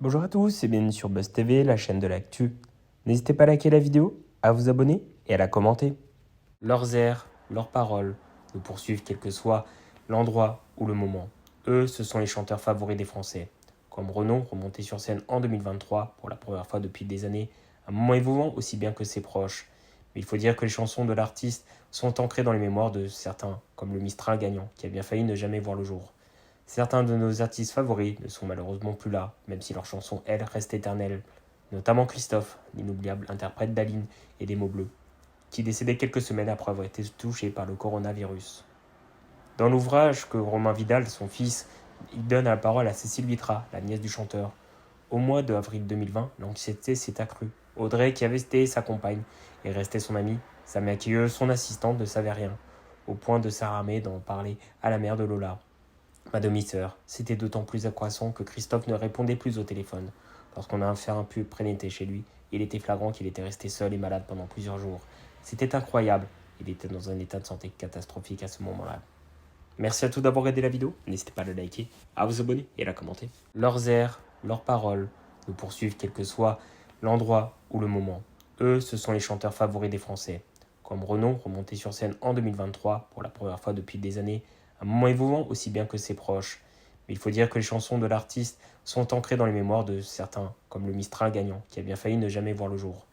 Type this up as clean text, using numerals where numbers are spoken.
Bonjour à tous et bienvenue sur Buzz TV, la chaîne de l'actu. N'hésitez pas à liker la vidéo, à vous abonner et à la commenter. Leurs airs, leurs paroles nous poursuivent quel que soit l'endroit ou le moment. Eux, ce sont les chanteurs favoris des Français. Comme Renaud, remonté sur scène en 2023 pour la première fois depuis des années, un moment émouvant aussi bien que ses proches. Mais il faut dire que les chansons de l'artiste sont ancrées dans les mémoires de certains, comme le Mistral gagnant, qui a bien failli ne jamais voir le jour. Certains de nos artistes favoris ne sont malheureusement plus là, même si leurs chansons, elles, restent éternelles. Notamment Christophe, l'inoubliable interprète d'Aline et des mots bleus, qui décédait quelques semaines après avoir été touché par le coronavirus. Dans l'ouvrage que Romain Vidal, son fils, il donne la parole à Cécile Vitra, la nièce du chanteur. Au mois d'avril 2020, l'anxiété s'est accrue. Audrey, qui avait été sa compagne et restait son amie, sa maquilleuse, son assistante, ne savait rien, au point de s'armer d'en parler à la mère de Lola. Ma demi-sœur, c'était d'autant plus accroissant que Christophe ne répondait plus au téléphone. Lorsqu'on a fait un peu pénétrer chez lui, il était flagrant qu'il était resté seul et malade pendant plusieurs jours. C'était incroyable. Il était dans un état de santé catastrophique à ce moment-là. Merci à tous d'avoir aidé la vidéo. N'hésitez pas à la liker, à vous abonner et à la commenter. Leurs airs, leurs paroles nous poursuivent quel que soit l'endroit ou le moment. Eux, ce sont les chanteurs favoris des Français. Comme Renaud, remonté sur scène en 2023 pour la première fois depuis des années, un moment émouvant aussi bien que ses proches. Mais il faut dire que les chansons de l'artiste sont ancrées dans les mémoires de certains, comme le Mistral gagnant, qui a bien failli ne jamais voir le jour.